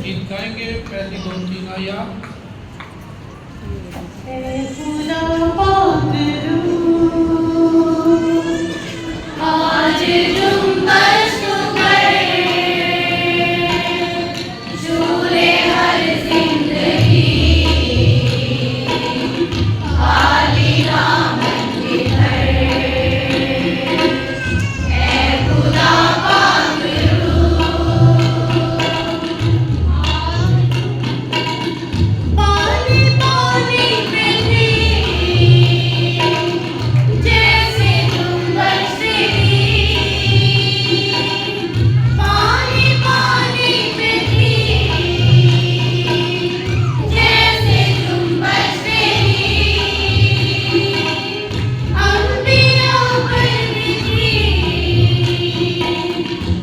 گیت گائیں گے پہلی 2-3 آیات اے خدا پاک روح آج جنبش تو کرے جھولے ہر زندگی خالی دامن بھی بھر اے خدا پاک روح پانی پانی میں بھی جیسے جنبش تیری پانی پانی میں بھی جیسے جنبش تیری انبیاء پر بھی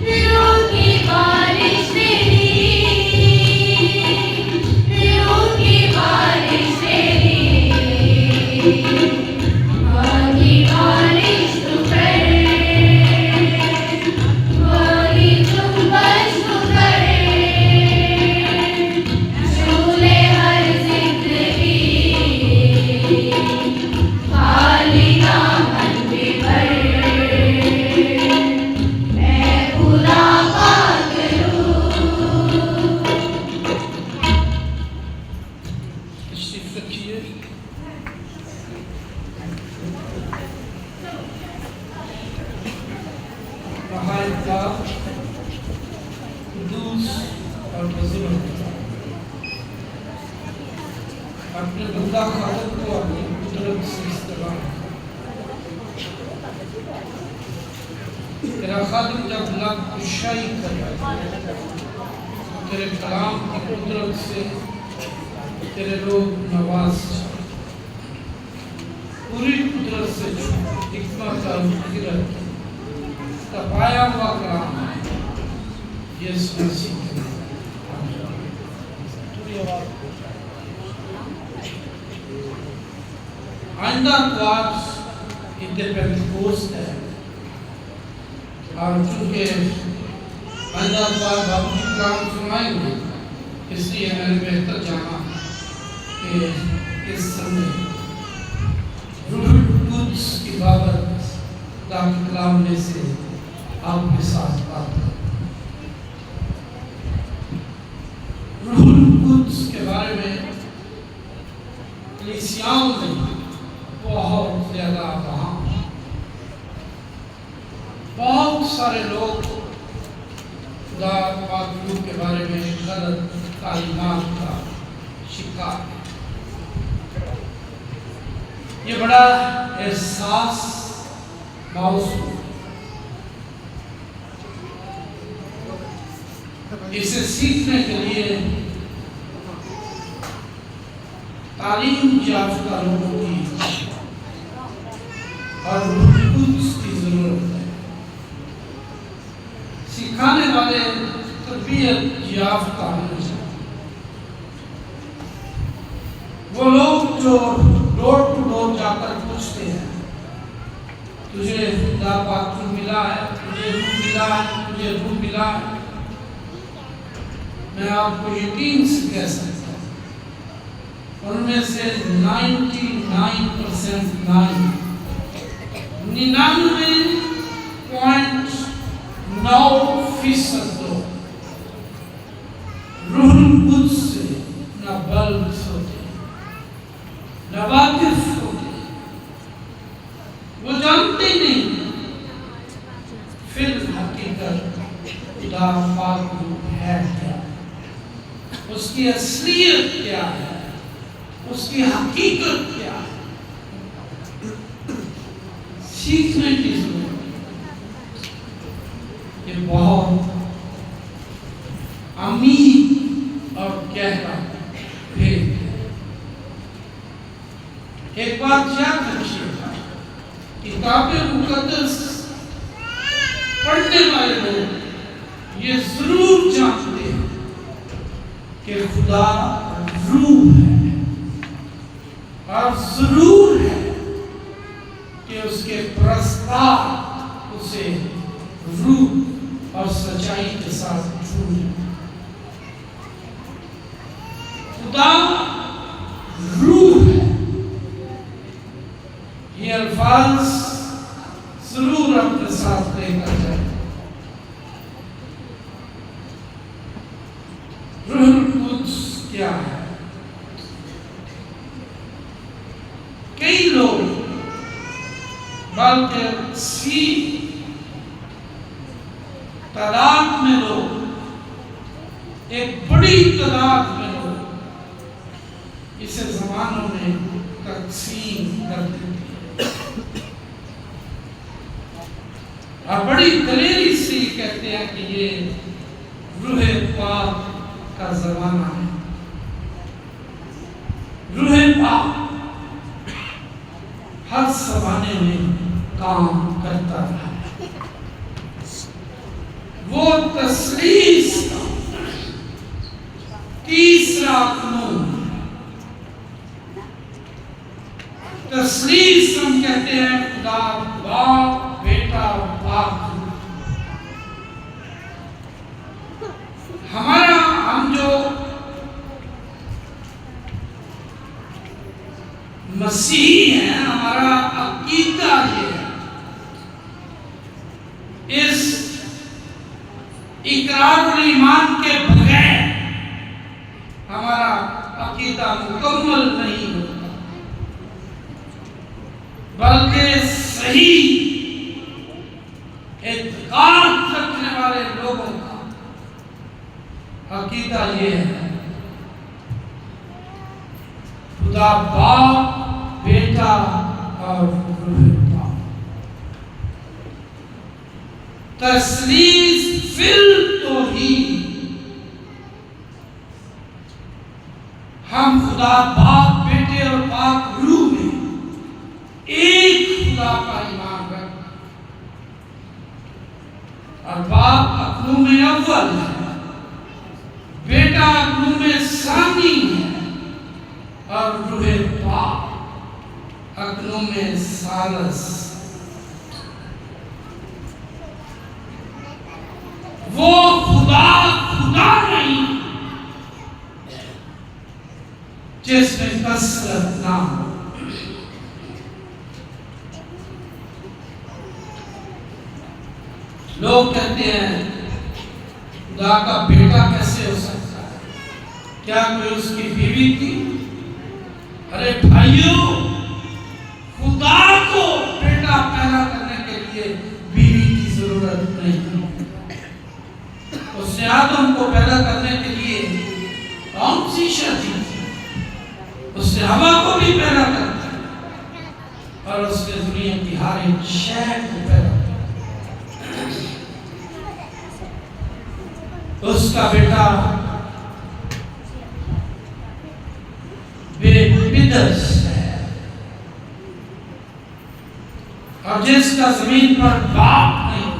روح کی بارش تیری روح کی بارش تیری وہی بارش تو کرے وہی جنبش تو کرے جھولے ہر زندگی خالی دامن بھی بھر اے خدا پاک روح تشریف رکھیے نہایت قدوس اور بزرگ اپنے بندہ خالق کو اپنی قدرت سے استعمال تیرا خالق جب لب کشائی کرتا تیرے کلام کی قدرت سے تیرے لوگ نواز پوری قدرت سے حکمت اور قدرت کا پایا ہوا کلام یسوع مسیح کے نام۔ آئندہ اتوار عید پینتیکوست ہے اور چونکہ آئندہ اتوار باپو جی کلام سنائیں گے اس لیے میں نے بہتر جانا کہ اس سمے روح القدس کی بابت داخل کلام میں سے آپ کے ساتھ بات کریں۔ روح القدس کے بارے میں کلیسیاؤں میں بہت زیادہ افواہ بہت سارے لوگ خدا پاک روح کے بارے میں غلط تعلیمات کا شکار ہے۔ یہ بڑا احساس موضوع ہے۔ اسے سیکھنے کے لیے تعلیم یافتہ لوگوں کی اور روح القدس کی ضرورت ہے۔ سکھانے والے تربیت یافتہ ہونے چاہیے۔ وہ لوگ جو ڈور ٹو ڈور جا کر پوچھتے ہیں تجھے خدا پاک روح ملا ہے، تجھے روح ملا ہے، تجھے روح ملا ہے، میں آپ کو یقین سے کہہ سکتا ہوں ان میں سے 99% 99.9% لوگ روح القدس سے نہ بلد ہوتے نہ واقف ہوتے، وہ جانتے نہیں فی الحقیقت خدا پاک روح ہے کیا، اس کی اصلیت کیا ہے، اس کی حقیقت کیا ہے۔ سیکھنے کی ضرورت ہے۔ یہ بہت امیر اور گہرا بھید ہے۔ ایک بات یاد رکھیے گا، کتاب مقدس پڑھنے والے لوگ یہ ضرور جانتے ہیں کہ خدا روح ہے، اور ضرور ہے کہ اس کے پرستار اسے روح اور سچائی کے ساتھ چھوڑیں۔ خدا روح ہے. یہ الفاظ ضرور اپنے ساتھ لے کر جائیں. روح القدس کیا ہے؟ کئی لوگ بلکہ اسی تعداد میں لوگ، ایک بڑی تعداد میں لوگ اسے زمانوں میں تقسیم کر دیتے ہیں اور بڑی دلیری سے یہ کہتے ہیں کہ یہ روح پاک کا زمانہ ہے. روح پاک ہر زمانے میں کام کرتا رہا. وہ تثلیث کا تیسرا قانون. تثلیث ہم کہتے ہیں خدا باپ، بیٹا اور پاک. ہم جو مسیحی ہیں، ہمارا عقیدہ یہ ہے، اس اقرار الایمان کے بغیر ہمارا عقیدہ مکمل نہیں ہوتا، بلکہ صحیح اعتقاد رکھنے والے لوگوں کا عقیدہ یہ ہے خدا باپ، بیٹا اور روح پاک. تثلیث فی التوحید. ہم خدا باپ، بیٹے اور پاک روح میں ایک خدا کا ایمان رکھتے ہیں اور باپ اقنوم اول ہے، بیٹا اقنوم ثانی ہے اور روح پاک اقنوم ثالث. وہ خدا نہیں جس میں کثرت نہ ہو. لوگ کہتے ہیں خدا کا بیٹا کیسے ہو سکتا ہے؟ کیا کوئی اس کی بیوی تھی؟ ارے بھائیو، خدا کو بیٹا پیدا کرنے کے لیے بیوی کی ضرورت نہیں. اس نے آدم کو پیدا کرنے کے لیے کون سی شادی تھی؟ اس نے ہوا کو بھی پیدا کر دیا اور اس نے دنیا کی ہر ایک شے کو پیدا کیا. اس کا بیٹا بے بدس ہے اور جس کا زمین پر باپ نہیں،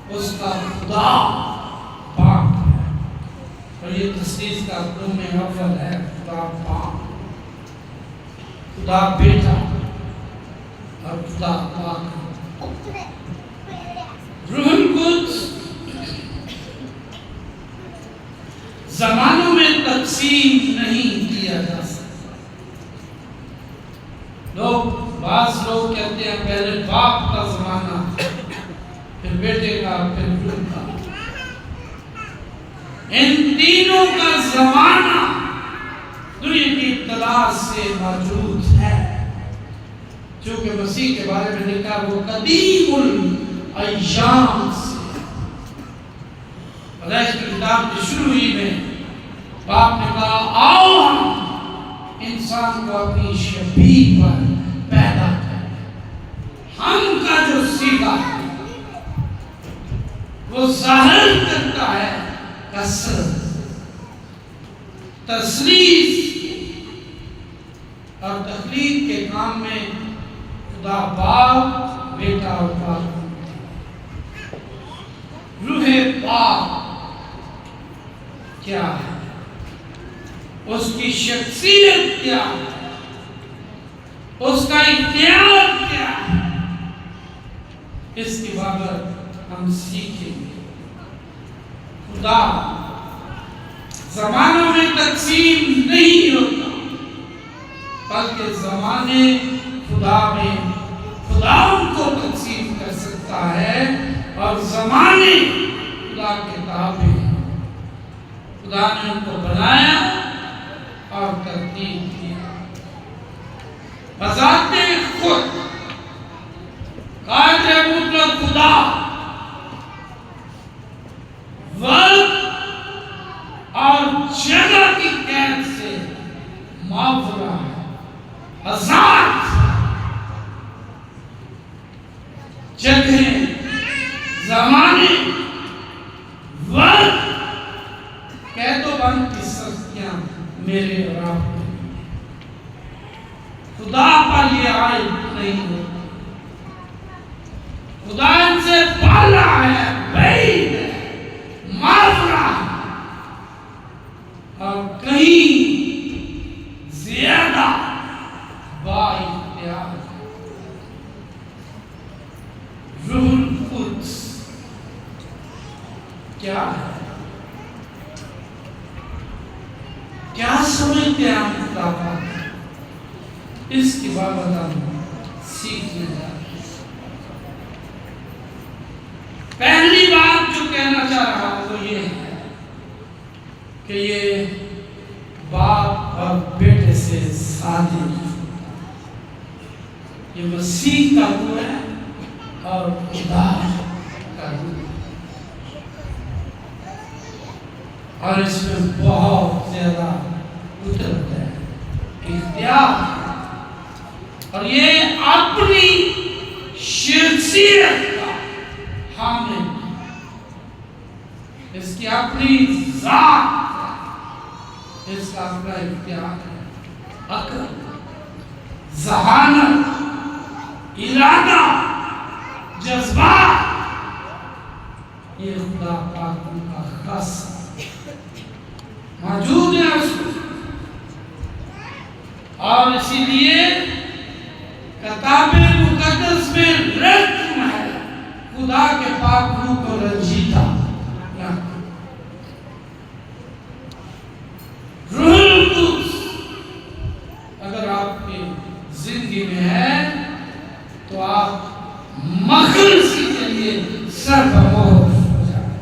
اس کا خدا باپ ہے. اور یہ تثلیث کا اقنوم اول ہے، خدا باپ، خدا بیٹا اور خدا پاک. روح القدس زمانوں میں تقسیم نہیں کیا جا سکتا. بعض لوگ کہتے ہیں پہلے باپ کا زمانہ، پھر بیٹے کا، پھر روح کا. ان تینوں کا زمانہ دنیا کی ابتدا سے موجود ہے. چونکہ مسیح کے بارے میں لکھا وہ قدیم الایام سے. پیدائش کی کتاب کی شروع ہی میں باپ نے کہا آؤ ہم انسان کو اپنی شبیہ پر پیدا کریں. ہم کا جو سیدھا ہے وہ ظاہر کرتا ہے کثرت، تثلیث اور تخلیق کے کام میں خدا باپ، بیٹا اور پاک. روح پاک کیا ہے؟ اس کی شخصیت کیا ہے؟ اس کا اختیار کیا ہے؟ اس کی بابت ہم سیکھیں گے. خدا زمانوں میں تقسیم نہیں ہوتا، بلکہ زمانے خدا میں خدا ان کو تقسیم کر سکتا ہے، اور زمانے خدا کے تابع ہیں۔ خدا نے ان کو بنایا اور ترتیب دیا۔ بذات خود قادر مطلق خدا وقت اور جگہ کی قید سے معذورہ ہے، آزاد جگہیں، زمانے، وقت، قید و بند کی سختیاں میرے اور آپ کو خدا پر یہ عائد نہیں ہوتا۔ خدا ان سے بالا ہے، بعید ہے، معذورہ ہے، اور کہیں زیادہ بااختیار ہے۔ روح القدس کیا ہے؟ کیا سمجھتے ہیں ہم خدا پاک؟ اس کی بابت ہم سیکھنے جا رہے ہیں۔ پہلی بات جو کہنا چاہ رہا ہوں وہ یہ ہے کہ یہ باپ اور بیٹے سے شادی نہیں ہوتا، یہ مسیح کا روح ہے اور خدا کا روح ہے، اور اس میں بہت زیادہ قدرت ہے، اختیار ہے، اور یہ اپنی شخصیت کا حامل ہے، اس کی اپنی ذات ہے، اس کا اپنا اختیار ہے، عقل، ذہانت، ارادہ، جذبات، یہ خدا پاک کا خاص موجود ہے اس میں۔ اور اسی لیے کتاب مقدس میں رقم ہے خدا کے پاک روح کو رنجیدہ نہ کرو۔ روح القدس اگر آپ کی زندگی میں ہے تو آپ مخلصی کے لیے سربمہر ہو جائیں۔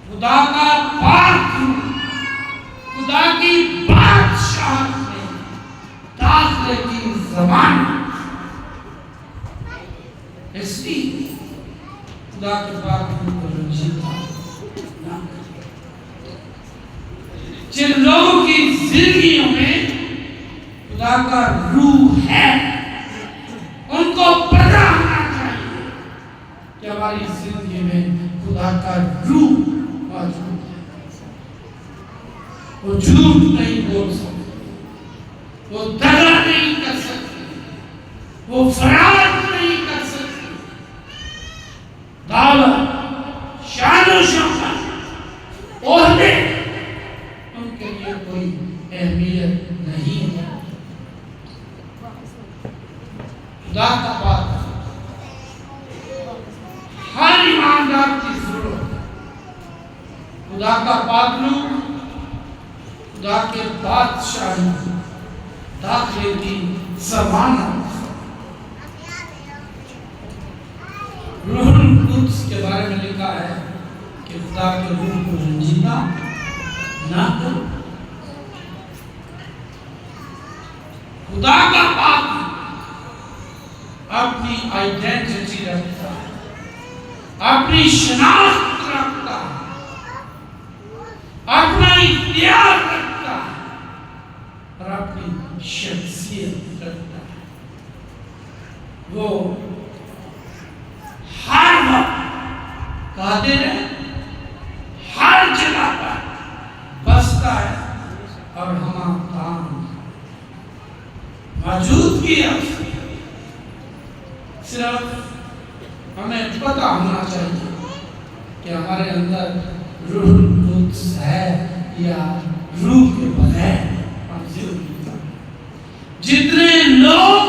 خدا کا پاک روح خدا کی بادشاہت میں داخلے کی زبان، اس لیے خدا کے پاک روح کو رنجیدہ نہ کریں۔ جن لوگوں کی زندگیوں میں خدا کا روح ہے ان کو پتہ ہونا چاہیے کہ ہماری زندگی میں خدا کا روح موجود ہے۔ وہ جھوٹ نہیں بول سکتے، وہ دغا نہیں کر سکتے، وہ فراڈ نہیں کر سکتے، دولت، شان و شوکت، عہدے ان کے لیے کوئی اہمیت نہیں ہے۔ خدا کا پاک ہر ایماندار کی ضرورت ہے۔ خدا کا پاک روح خدا کے بادشاہی داخلے کی ضمانت۔ روح القدس کے بارے میں لکھا ہے کہ خدا کے روح کو رنجیدہ نہ کرو۔ خدا کا پاک اپنی آئیڈینٹی رکھتا ہے، اپنی شناخت رکھتا ہے، اپنا اختیار رکھتا ہے، اور اپنی شخصیت رکھتا ہے۔ وہ ہر وقت قادر ہے، ہر جگہ پر بستا ہے، اور ہمارا کام موجود کیا۔ صرف ہمیں پتہ ہونا چاہیے کہ ہمارے اندر روح القدس ہے یا روح کے بغیر ہم زندگی کریں۔ جتنے لوگ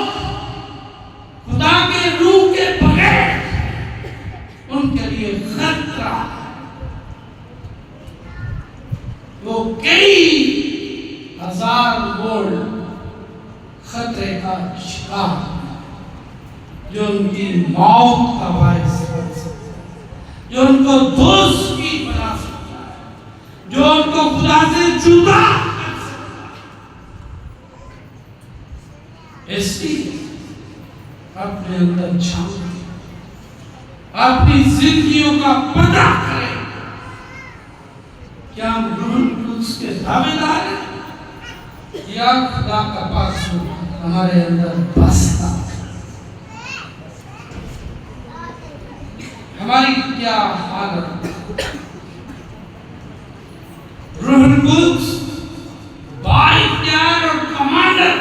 خدا کے روح کے بغیر ان کے لیے خطرہ، وہ کئی ہزار موڑ خطرے کا شکار جو ان کی موت کا باعث بن سکتا ہے، جو ان کو دوستی بنا سکتا ہے، جو ان کو خدا سے جدا کر سکتا ہے۔ اس لیے اپنے اندر جھانکیں، اپنی زندگیوں کا پتہ کریں، کیا ہم روح القدس کے دعوے دار ہیں یا خدا کا پاک روح ہمارے اندر بستا ہے؟ ہماری کیا حالت؟ روح القدس بااختیار اور کمانڈر،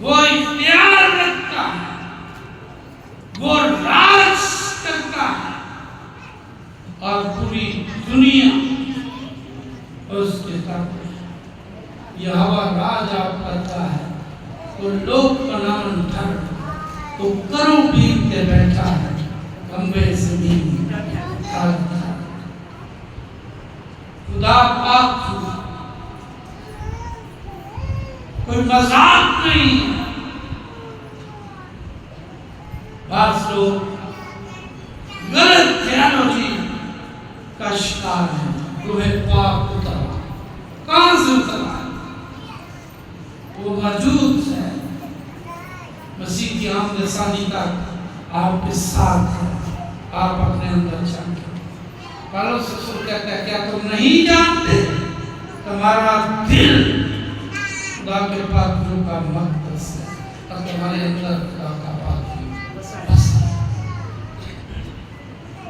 وہ اختیار رکھتا ہے، وہ راج کرتا ہے اور پوری دنیا اس کے تحت یہ ہوا راج آپ کرتا ہے۔ وہ لوگ کا نام دھر تو کرو بین کے بیٹھا ہے، کمبے زمین کھاتا ہے۔ خدا پاک کوئی مذاق نہیں۔ بعض لوگ غلط تھیالوجی کا شکار ہے۔ روح پاک اترا، کہاں سے اترا؟ وہ موجود ہے، مسیح کی آمد ثانی تک آپ کے ساتھ ہیں، آپ اپنے اندر جانتے۔ پالوس رسول کہتا ہے کیا تم نہیں جانتے تمہارا دل خدا کے پاک روح کا مقدس ہے اور تمہارے اندر خدا کا پاک روح بس ہے۔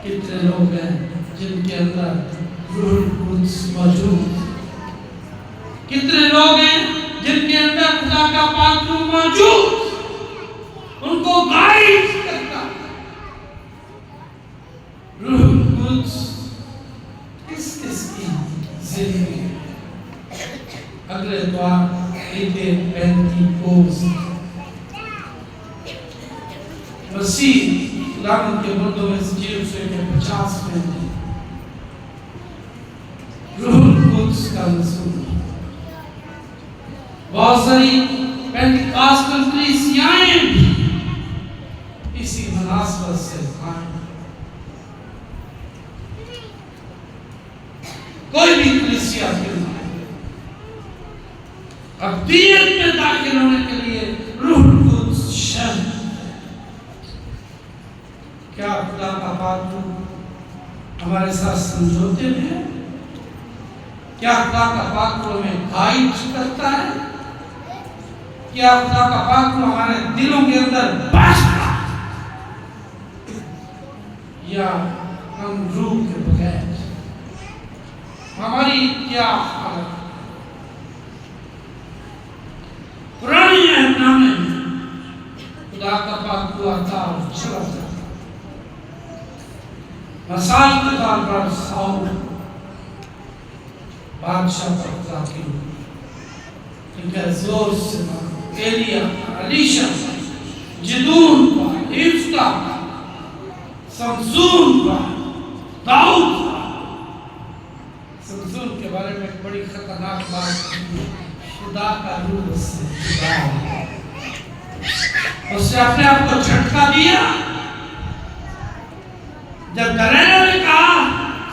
کتنے لوگ ہیں جن کے اندر روح القدس موجود ہے؟ کتنے لوگ ہیں جن کے اندر خدا کا پاک روح موجود، ان کو گائیڈ کرتا ہے؟ روح القدس کس کس کی زندگی؟ اگلے اتوار پینتیکوست مسیح خداوند کے مردوں میں سے 50 میں روح القدس کا نزول۔ بہت ساری پینتیکوستل کلیسیاں بھی اسی مناسبت سے قائم۔ کوئی بھی کلیسیا کیوں نہ ابدیت میں داخل ہونے کے لیے روح القدس شرط ہے۔ کیا خدا کا پاک روح ہمارے ساتھ سمجھوتے میں ہے؟ کیا خدا کا پاک روح ہمیں گائیڈ کرتا ہے؟ کیا خدا کا پاک روح ہمارے دلوں کے اندر بیٹھتا ہے؟ یا ہم روح کے بغیر؟ ہماری کیا حالت؟ پرانی عہد نامے میں خدا کا پاک روح آتا اور چلا جاتا۔ مثال کے طور پر ساؤل بادشاہ پر خدا کی روح، ان کے زور سے ایلیا، علیشا، جدون پر، یفتہ پر، سمسون پر، داؤد پر۔ سمسون کے بارے میں ایک بڑی خطرناک بات ہے، خدا کا روح اس سے جدا ہے۔ اس نے اپنے آپ کو جھٹکا دیا۔ جب دلیلہ نے کہا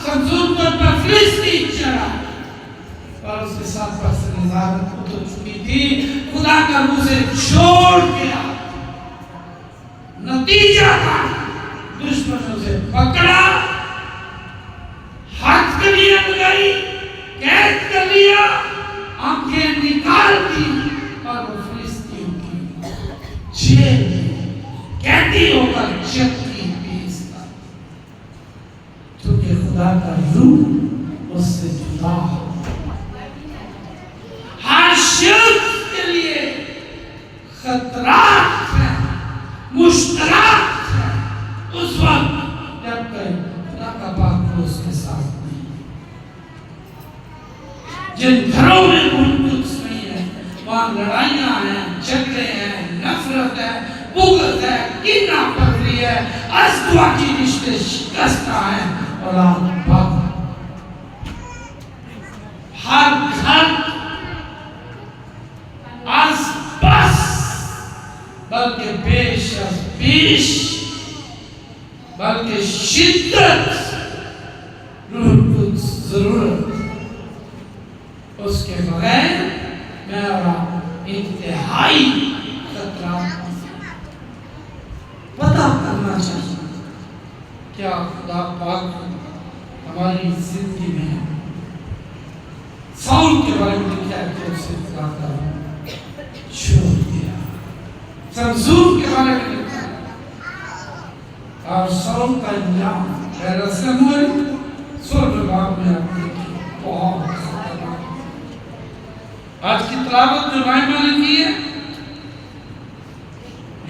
سمسون کو پر فلسطین چڑھا اور اس کے ساتھ پر سے نظارت اتر چکی تھی، خدا کا روح سے چھوڑ گیا۔ نتیجہ تھا دشمنوں سے پکڑا، ہاتھ کلیاں لگائی، قید کر لیا، آنکھیں نکال دی اور وہ فلسطین کی جیل میں قیدی ہو کر چکی بیچتا، کیونکہ خدا کا روح اس سے جدا ہو۔ ہر شخص کے لیے خطرات ہیں، مشکلات ہیں اس وقت جب کہ خدا کا پاک روح اس کے ساتھ نہیں۔ جن گھروں میں روح القدس نہیں ہے وہاں لڑائیاں ہیں، جھگڑے ہیں، نفرت ہے، بغض ہے، کینہ پکڑی ہے، ازدواجی رشتے شکستہ ہیں، اولاد باپ شدت روح القدس ضرورت، اس کے بغیر میں اور آپ انتہائی خطرات پتہ کرنا چاہیے کیا خدا پاک ہماری زندگی میں ساؤل کے بارے میں لکھا ہے کہ اسے خدا کا چھوڑ دیا، سمزور کے بارے میں لکھا ہے اور ساؤل کا انجام پہلا سموئیل 16 باب میں آپ نے بہت خطرناک۔ آج کی تلاوت جو مائمہ نے کی ہے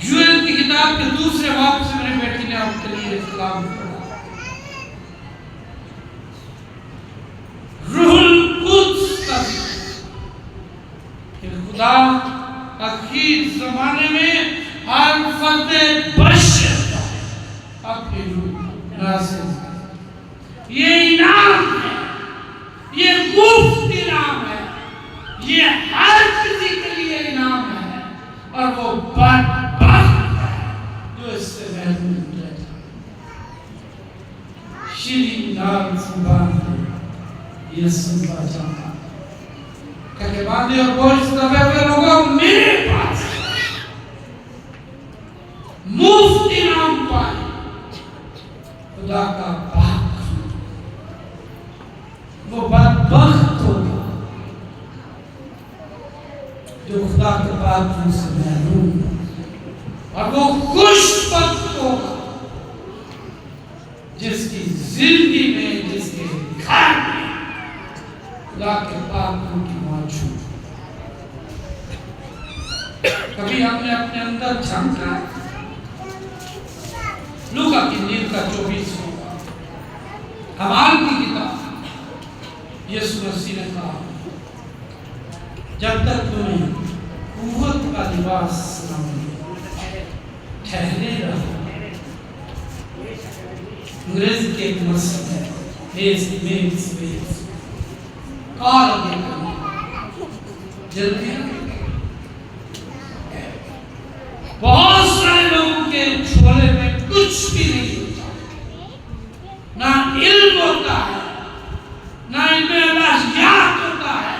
یوئل کی کتاب کے دوسرے باب سے میرے بیٹی نے آپ کے لیے کلام پڑھا۔ روح القدس کا کہ خدا اخیر زمانے میں ہر فرد بشر اپنی روح نازل، یہ انعام ہے، یہ مفت انعام ہے، یہ ہر کسی کے لیے انعام ہے، اور وہ بدبخت ہے جو اس سے محروم رہتا ہے۔ شیرین نال زبان یہ سنبا جانا کہ باندھے اور بوجھ دبے ہوئے لوگوں میرے پاس مفت انعام پائے، خدا کا پاک وہ بدبخت ہوگا جو خدا کے پاک سے محروم ہے، اور وہ خوش بخت ہوگا جس کی زندگی میں، جس کے گھر میں خدا کے پاک کی موجود۔ کبھی ہم نے اپنے اندر جھانکا لوکا کی انجیل کا 24 اعمال کی کتاب، یسوع مسیح نے کہا جب تک تمہیں قوت کا لباس نہ ملے ٹھہرے رہو۔ انگریزی کے ایک مسئلہ ہے کار آگے کرنا جلدی بہت سارے لوگوں کے چھوڑے میں کچھ بھی نہیں ہوتا، نہ علم ہوتا ہے، نہ علم اللہ یاد ہوتا ہے،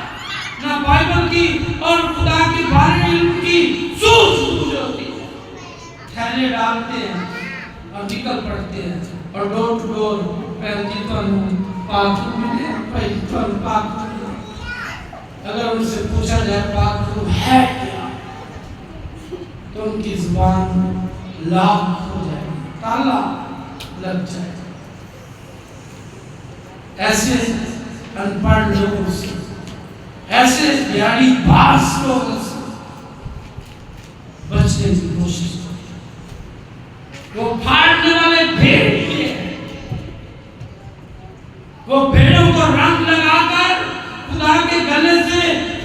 نہ بائبل کی اور خدا کے بارے میں علم کی سوچ ہوتی ہے، تھیلے ڈالتے ہیں اور نکل پڑتے ہیں اور ڈور ٹو ڈور پہنجیتن پاک ملے پہنجیتن پاک ملے۔ اگر ان سے پوچھا جائے پاک ہے کیا تو ان کی زبان لاغ ہو جائے، تالا لگ جائے۔ ایسے انپڑھ لوگوں سے، ایسے بیاری باز لوگوں سے بچنے کی کوشش کریں۔ وہ پھاڑنے والے بھیڑ کے ہیں، وہ بھیڑوں کو رنگ لگا کر خدا کے گلے سے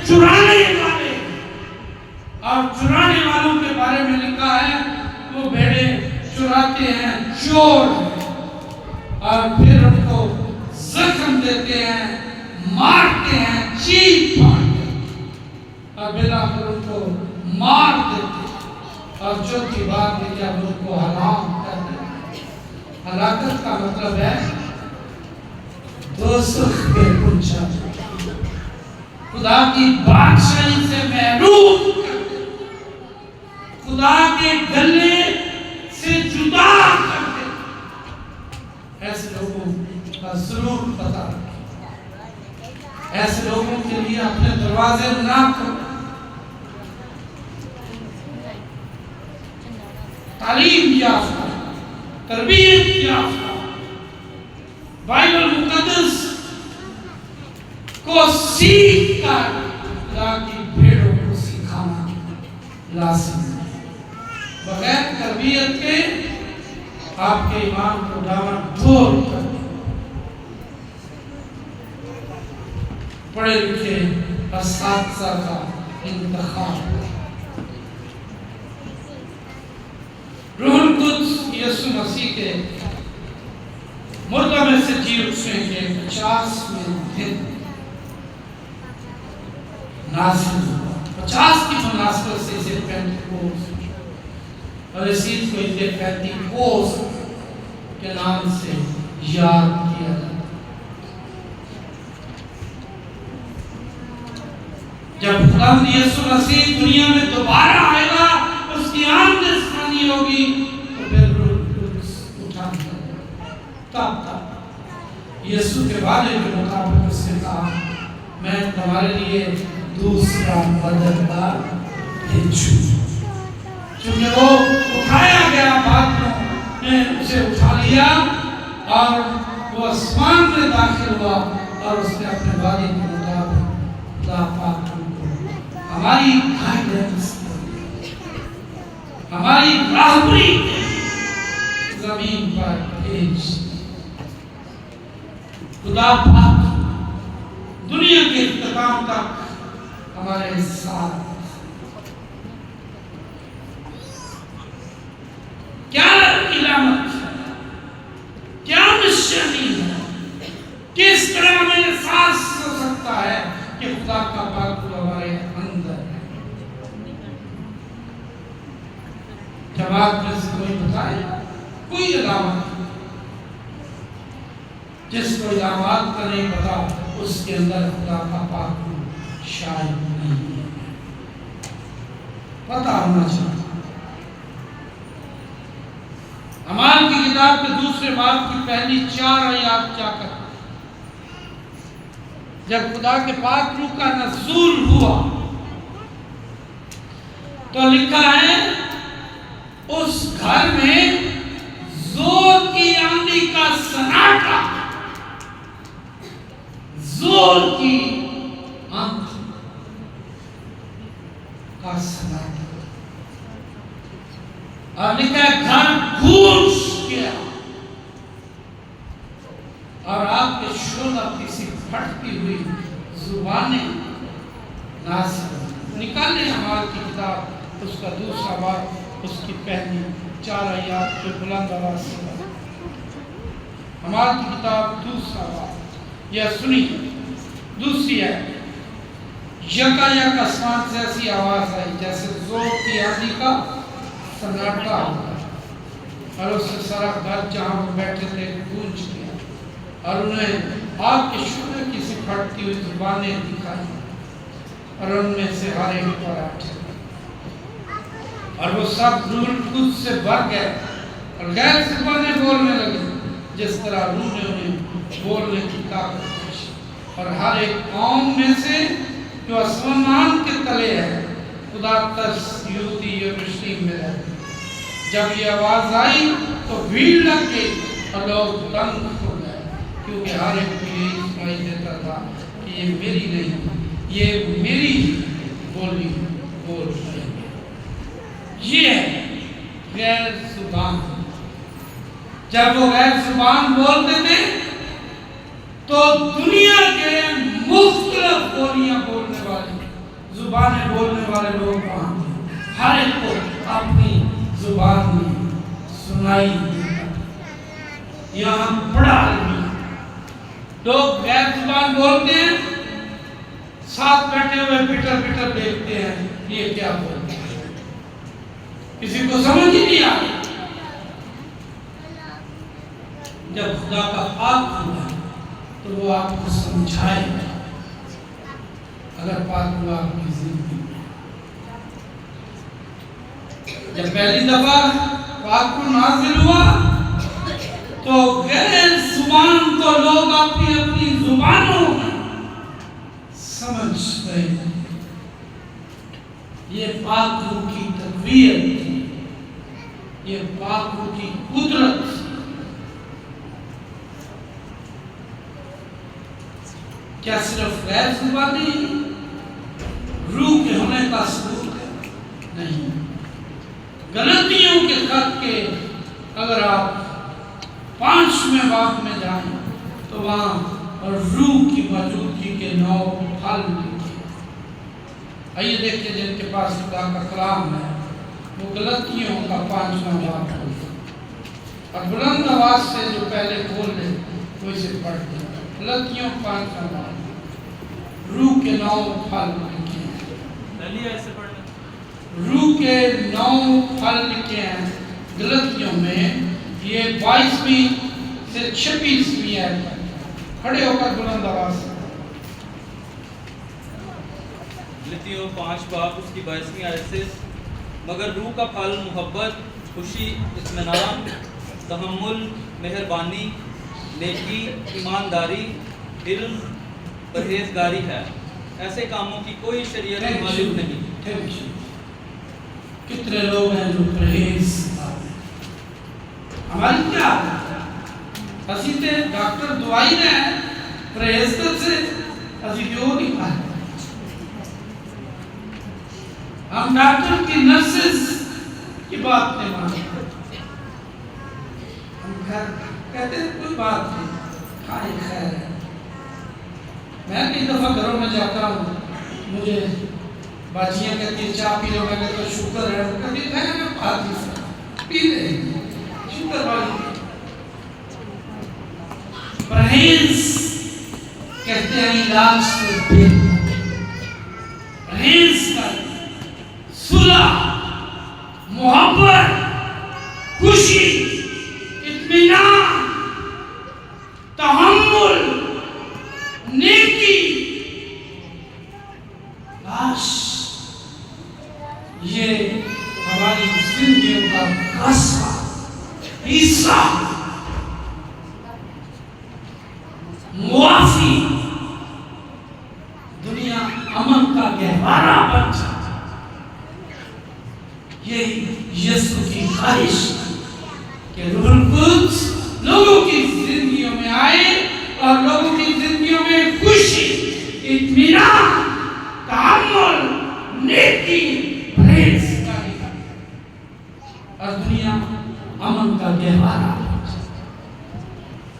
چرانے والے، اور چرانے والوں کے بارے میں لکھا ہے وہ بھیڑیں چراتے ہیں، چور ہیں، اور پھر ان کو زخم دیتے ہیں، مارتے ہیں، چیخ پھاڑتے ہیں، اور بالآخر ان کو مار دیتے ہیں، اور چوتھی بات ہے کہ اب ان کو ہلاک کر دیتے ہیں۔ ہلاکت کا مطلب ہے دوزخ میں پہنچا جائے، خدا کی بادشاہی سے محروم کر دے، خدا کے گلے سے جدا کر دے۔ ایسے لوگوں کا ضرور پتہ رکھیں، ایسے لوگوں کے لیے اپنے دروازے نہ کھولیں۔ تعلیم یافتہ، تربیت یافتہ، بائبل مقدس کو سیکھ کر خدا کی بھیڑوں کو سکھانا لازم ہے۔ بغیر تربیت کے آپ کے ایمان کو ڈاوان ڈھول کر پڑھے لکھے اساتذہ کا انتخاب۔ روح القدس یسوع مسیح کے مردہ میں سے جی اٹھنے کے 50ویں دن نازل ہوا۔ 50 کی مناسبت سے اسے پینتیکوست اور اسی کو اسے پینتیکوست کے نام سے یاد کیا جاتا ہے۔ جب خدا یسوع مسیح دنیا میں دوبارہ آئے گا، اس کی آمد ثانی ہوگی، تو پھر روح القدس اٹھا دیا تب یسوع کے وعدے کے مطابق اس نے کہا میں تمہارے لیے دوسرا مددگار بھیجوں۔ چونکہ وہ اٹھایا گیا، باتوں نے اسے اٹھا لیا اور وہ آسمان میں داخل ہوا اور اس نے اپنے وعدے کے مطابق خدا پاک کو ہماری گائیڈنس، ہماری راہبری زمین پر بھیج۔ خدا پاک دنیا کے اختتام تک ہمارے ساتھ۔ کیا علامت ہے، کیا نشانی ہے، کس طرح ہمیں احساس ہو سکتا ہے کہ خدا کا پاک ہمارے اندر ہے؟ جب آپ میں سے کوئی بتائے کوئی علامت، جس کو علامات کا نہیں پتا اس کے اندر خدا کا پاک شاید نہیں ہے، پتا ہونا چاہیے۔ اعمال کی کتاب کے دوسرے باب کی پہلی 4 آیات کیا کرتے؟ جب خدا کے پاک روح کا نزول ہوا تو لکھا ہے اس گھر میں زور کی آندھی کا سناٹا، زور کی آندھی کا سناٹا، اور لکھا ہے گھر گونج گیا اور آپ کے شعلہ کسی پھٹتی ہوئی زبانیں نازل نکالیں۔ اعمال کی کتاب اس کا دوسرا باب اس کی پہلی 4 آیات جو بلند آواز سے پڑھیں۔ اعمال کی کتاب دوسرا باب، یا سنی دوسری ہے، یکا یک آسمان سے ایسی آواز آئی جیسے زور کی آندھی کا سناٹا ہوتا ہے، اور اس سے سارا گھر جہاں وہ بیٹھے تھے گونج گیا، اور انہیں آگ کے شعلے کی سی پھٹتی ہوئی زبانیں دکھائی، اور ان میں سے ہر ایک پر اٹھے، اور وہ سب روح القدس سے بھر گئے اور غیر زبانیں بولنے لگے جس طرح روح نے انہیں بولنے کی طاقت بخشی، اور ہر ایک قوم میں سے جو آسمان کے تلے ہے خدا ترس یہودی یروشلم میں رہتے۔ جب یہ آواز آئی تو بھیڑ لگ گئی اور لوگ دنگ ہو گئے، کیونکہ ہر ایک کو یہی سنائی دیتا تھا کہ یہ میری نہیں، یہ میری بولی بول رہی ہے۔ یہ ہے غیر زبان۔ جب وہ غیر زبان بولتے تھے تو دنیا کے مختلف بولیاں بولنے والے، زبانیں بولنے والے لوگ وہاں تھے، ہر ایک کو اپنی زبان میں سنائی دیتا۔ یہاں بڑا عالمی لوگ غیر زبان بولتے ہیں، ساتھ بیٹھے ہوئے بٹر بٹر دیکھتے ہیں یہ کیا بولتے ہیں، کسی کو سمجھ ہی نہیں آئی۔ جب خدا کا پاک ہوا تو وہ آپ کو سمجھائے گا، اگر پاک ہوا آپ کی زندگی میں۔ جب پہلی دفعہ پاک کو نازل ہوا تو غیر زبان تو لوگ اپنی اپنی زبانوں میں سمجھ گئے۔ یہ پاک روح کی تقویت تھی، یہ پاک روح کی قدرت تھی۔ کیا صرف غیر زبانی روح کے ہونے کا ثبوت ہے؟ نہیں۔ غلطیوں کے خط کے اگر آپ 5ویں باب میں جائیں تو وہاں روح کی موجودگی کے 9 پھل لکھے۔ آئیے دیکھیں جن کے پاس خدا کا کلام ہے وہ غلطیوں کا 5واں باب ہے، اور بلند آواز سے جو پہلے بول لے وہ اسے پڑھ دیں۔ غلطیوں 5واں باب، روح کے 9 پھل لکھے ہیں۔ روح کے 9 پھل لکھے ہیں غلطیوں میں۔ یہ 22ویں سے 26ویں آیت کھڑے ہو کر بلند آواز سے لتیوں 5 باب اس کی 22ویں آیت سے مگر روح کا پھل محبت، خوشی، اطمینان، تحمل، مہربانی، نیکی، ایمانداری، علم، پرہیزگاری ہے، ایسے کاموں کی کوئی شریعت مخالف نہیں۔ کتنے لوگ ہیں جو پرہیز ہماری کیا اسی تے ڈاکٹر دوائی نے پرہیز کر سے اسی کیوں نہیں پائے ہم ڈاکٹر کی نرسز کی بات نہیں مانتے ہم کہتے ہیں کوئی بات نہیں کھائے خیر ہے میں کئی دفعہ گھروں میں جاتا ہوں مجھے باجیاں کہتی ہیں چاہ پی لو میں کہتا ہوں شکر ہے کہتی ہے میں پاتی سے پی لیں شکر والی پرہیز کہتے ہیں علاج سے بہتر پرہیز کر صلح محبت خوشی اطمینان تحمل نیکی کاش یہ ہماری زندگیوں کا خاصا حصہ موافی دنیا امن کا گہوارہ بن جائے یہ یسوع کی خواہش کہ روح القدس لوگوں کی زندگیوں میں آئے اور لوگوں کی زندگیوں میں خوشی اطمینان تحمل نیکی پرہیزگاری اور دنیا امن کا گہوارہ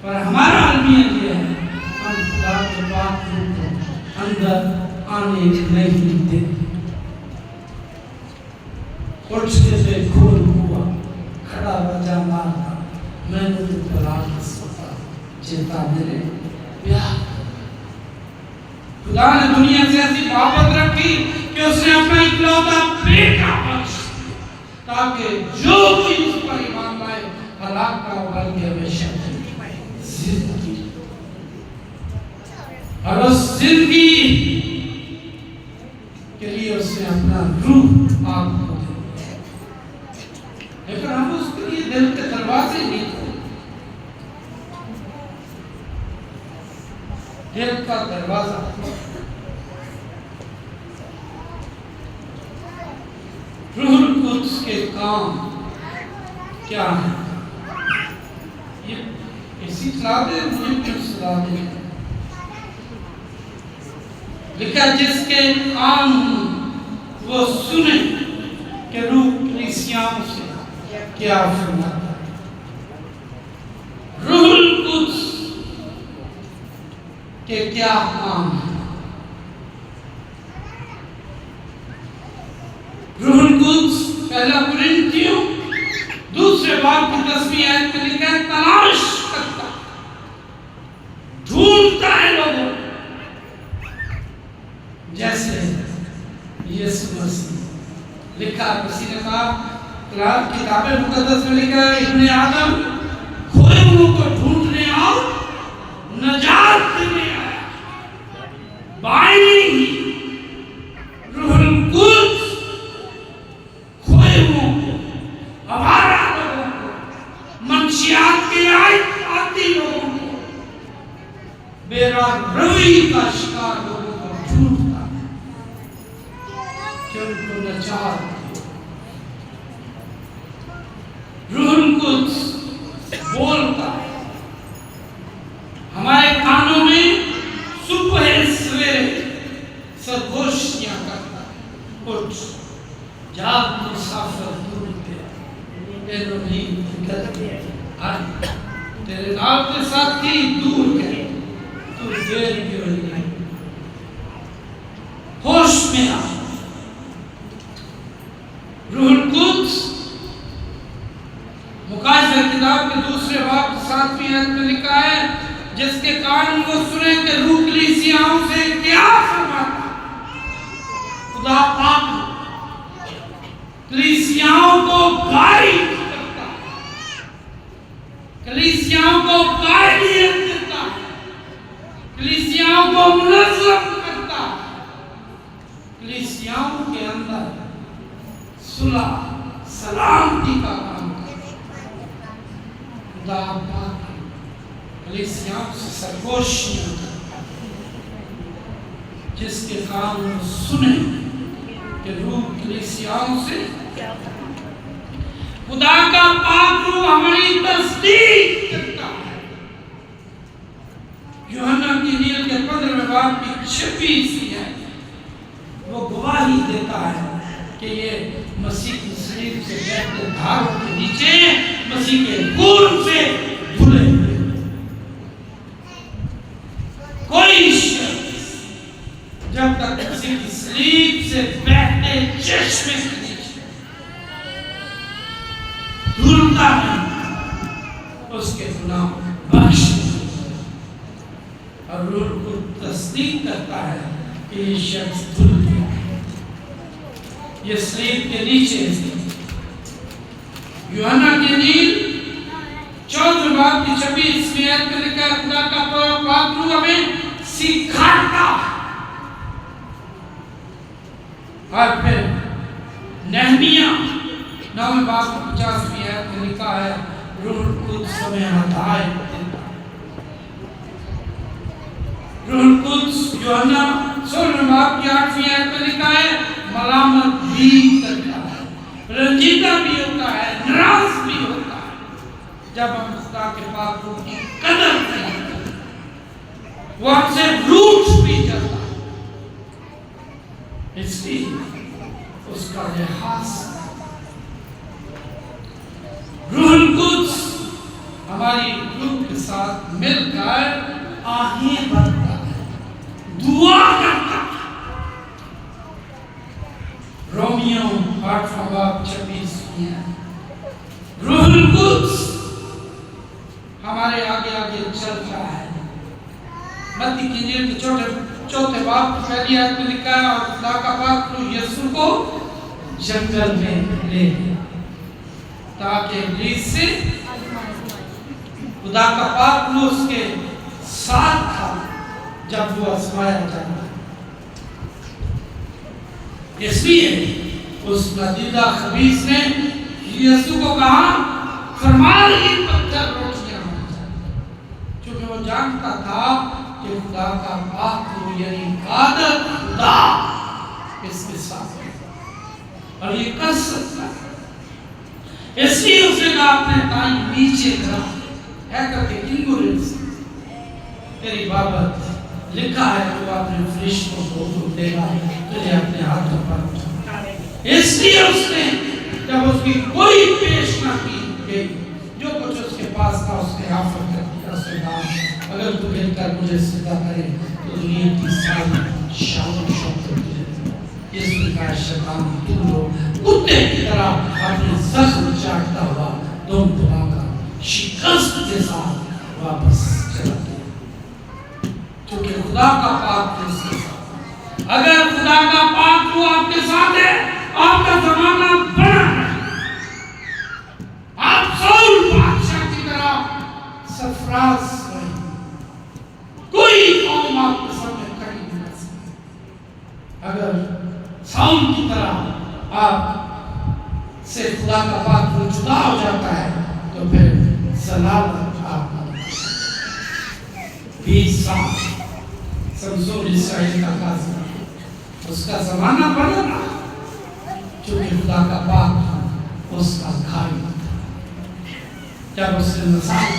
پر ہمارا المیت یہ ہے ہم خدا کے پاک روح کو اندر آنے نہیں دیتے اٹھتے سے کھول ہوا کھڑا بجا مارتا میں نے تو بلاک سکتا چیتا میرے پیار خدا نے دنیا سے ایسی محبت رکھی کہ اس نے اپنا اکلوتا بیٹا بخش تاکہ جو کوئی اس پر ایمان لائے ہلاک کا بلکہ ہمیشہ زندگی اور اس زندگی کے لیے اس نے اپنا روح آپ کو دے لیکن ہم اس کے لیے دل کے دروازے نہیں کھولتے دل کا دروازہ روح القدس کے کام کیا ہے یہ اسی صلاح دے مجھے کیوں صلاح دے لکھا جس کے کام وہ سنے کہ روح کلیسیاں سے کیا فرماتا ہے روح القدس کے کیا کام ہے روح القدس پہلا کرنتیوں دوسرے باب کی 10ویں آیت میں لکھا ہے تلاش کرتا ڈھونڈتا ہے لوگوں جیسے یسوع مسیح لکھا کسی نے کہا کتاب مقدس میں لکھا ہے ابن آدم کھوئے ہوئے کو ڈھونڈنے اور نجات دینے آیا بائنی ہی روح القدس کھوئے ہوئے کو ہمارا لوگوں کو منشیات کے آتی لوگوں کو میرا روی کا شکار لوگوں کو ڈھونڈتا ہے کہ ان کو نجات روح القدس بولتا ہے ہمارے کانوں میں صبح سویرے سرگوشیاں کرتا ہے اٹھ جاگ مسافر دور گیا نہیں تیرے نام کے ساتھی دور گئے تو دیر کیوں نہیں ہوش میں آ روح القدس مقاشفہ کتاب کے دوسرے باب 7ویں آیت میں لکھا ہے جس کے کان وہ سنے کہ روح کلیسیاؤں سے کیا فرماتا خدا پاک کلیسیاؤں کو گائیڈ کرتا کلیسیاؤں کو قائدیت دیتا ہے، کلیسیاؤں کو منظم کرتا ہے، کلیسیاؤں کے اندر صلح سلامتی کا کام کرتا ہے۔ خدا پاک کلیسیاؤں سے سرگوشیاں کرتا ہے، جس کے کام وہ سنیں کہ روح کلیسیاؤں سے خدا کا پاک روح ہماری تصدیق کرتا ہے۔ یوحنا کی انجیل کے 15 باب کی 26 ہے، وہ گواہی دیتا ہے کہ یہ مسیح کی صلیب سے بہتے دھاروں کے نیچے مسیح کے خون سے دھلے ہوئے۔ کوئی شخص جب تک مسیح کی صلیب سے بہتے چشمے کے نیچے دھلتا نہیں، اس کے گناہ بخش اور روح کو تصدیق کرتا ہے کہ یہ شخص دھل گیا ہے، یہ صلیب کے نیچے۔ یوحنا کی انجیل 14 باب کی 26 آیت میں لکھا ہے، خدا کا پاک روح ہمیں سکھاتا ہے۔ اور پھر نہمیہ 9 باب کی 50 آیت میں لکھا ہے، روح القدس ہمیں ہدایت دیتا ہے۔ روح القدس یوحنا 16 باب کی 8 آیت میں لکھا ہے، ملامت بھی کرتا ہے، رنجیدہ بھی ہوتا ہے، ناراض بھی ہوتا ہے۔ جب ہم خدا کے پاک روح کی قدر کرتے ہیں، وہ ہم سے روٹ بھی جاتا ہے، اس لیے اس کا لحاظ۔ روح القدس ہماری روح کے ساتھ مل کر آہیں بھرتا ہے، دعا کرتا ہے۔ رومیو 8 باب 26 میں ہے، روح القدس ہمارے آگے آگے چلتا ہے۔ متی کی انجیل کے 4 باب کی پہلی آیت میں لکھا ہے، اور خدا کا پاک روح یسوع کو جنگل میں لے گیا تاکہ ابلیس سے خدا کا پاک روح اس کے ساتھ تھا جب وہ آزمایا جاتا۔ اس لیے اس ندیدہ خبیث نے یسوع کو کہا، فرما رہی پتھر روٹیاں بن جائیں، چونکہ وہ جانتا تھا کہ خدا کا پاک روح یعنی قادر خدا اس کے ساتھ ہے اور یہ کر سکتا ہے۔ اس لیے اس نے کہا، اپنے دائیں نیچے کرا ہے کر کے انگورنس تیری بابت لکھا ہے کہ وہ اپنے فرشتوں کو حکم دے گا تجھے اپنے ہاتھوں پر اٹھا۔ اس لیے اس نے جب اس کی کوئی پیش نہ کی گئی، جو کچھ اس کے پاس تھا اس نے حافظ کر دیا۔ اس نے کہا، اگر تو مل کر مجھے سجدہ کرے تو دنیا کی ساری شان و شوکت تجھے دے۔ اس نے کہا، شیطان تم لوگ کتے کی طرح اپنے زخم چاٹتا ہوا دم دبا کر شکست کے ساتھ واپس چلا گیا، کیونکہ خدا کا پاک اس کے ساتھ۔ اگر خدا کا پاک تو آپ کے ساتھ ہے، آپ کا زمانہ بڑا ہے، آپ سول بادشاہ کی طرح سرفراز رہے، کوئی قوم آپ کے سامنے کھڑی نہیں کر سکتی۔ اگر ساؤل کی طرح آپ سے خدا کا پاک وہ جدا ہو جاتا ہے تو پھر ضلالت آپ 20 سال سمسون اسرائیل کا قاضی، اس کا زمانہ بڑھا نا، چونکہ خدا کا پاک اس کا کھائی تھا۔ جب اس نے نصار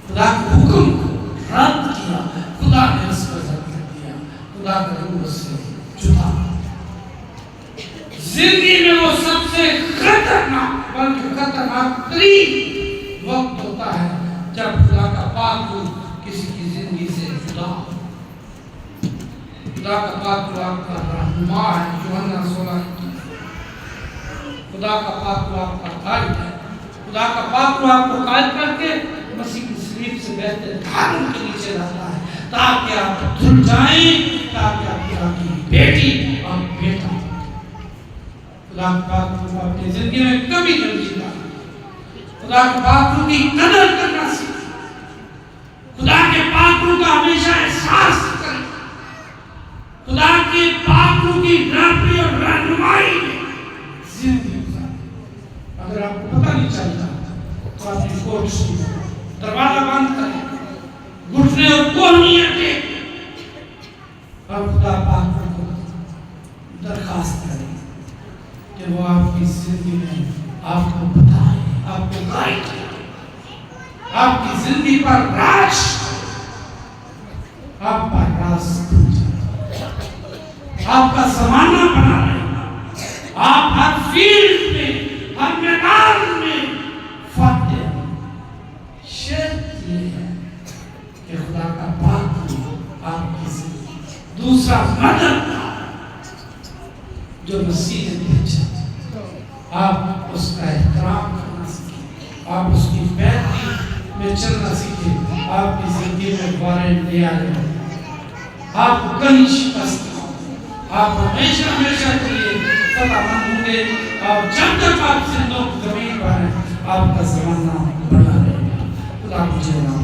خدا کے حکم کو رد کیا، خدا نے اس کو رد کر دیا، خدا کا روح اس سے جدا۔ زندگی میں وہ سب سے خطرناک بلکہ خطرناک ترین وقت ہوتا ہے جب خدا کا پاک روح کسی کی زندگی سے جدا ہو۔ خدا کا پاک روح آپ کا رہنما ہے، یوحنا 16 خدا کا پاک روح آپ کا قائد ہے۔ خدا کا پاک روح آپ کو قائد کر کے مسیح کی صلیب سے بہتے دھاروں کے نیچے رہتا ہے تاکہ آپ دھل جائیں، تاکہ آپ کی بیٹی اور بیٹا خدا کا پاک روح اپنی زندگی میں کبھی نہیں جیتا۔ خدا کے پاک روح کی قدر کرنا سیکھیں، خدا کے پاک روح کا ہمیشہ احساس کریں، خدا کے پاک روح کی رہبری اور رہنمائی میں زندگی گزاریں۔ اگر آپ کو پتہ نہیں چلتا تو آپ کی کوٹ سنیں، دروازہ بند کریں، گھٹنے اور کوہنیاں ٹیکیں اور خدا پاک کو درخواست کریں کہ وہ آپ کی زندگی میں آپ کو بتائے، آپ کو گائیڈ کرے، آپ کی زندگی پر راج کرے، آپ پر راز کھل جائے، آپ کا زمانہ بنا رہے، آپ ہر فیلڈ میں، ہر میدان میں فاتح ہیں۔ شرط یہ ہے کہ خدا کا پاک آپ کی زندگی، دوسرا مددگار جو مسیح نے بھیجا، آپ اس کا احترام کرنا سیکھیں، آپ اس کی پیروی میں چلنا سیکھیں، آپ کی زندگی میں وارن لے آئے، آپ کہیں شکست نہ ہوں، آپ ہمیشہ ہمیشہ کے لیے فتح مند ہوں گے، آپ جب تک آپ زندوں کی زمین پر ہیں، آپ کا زمانہ بنا رہے گا۔ خدا مجھے نام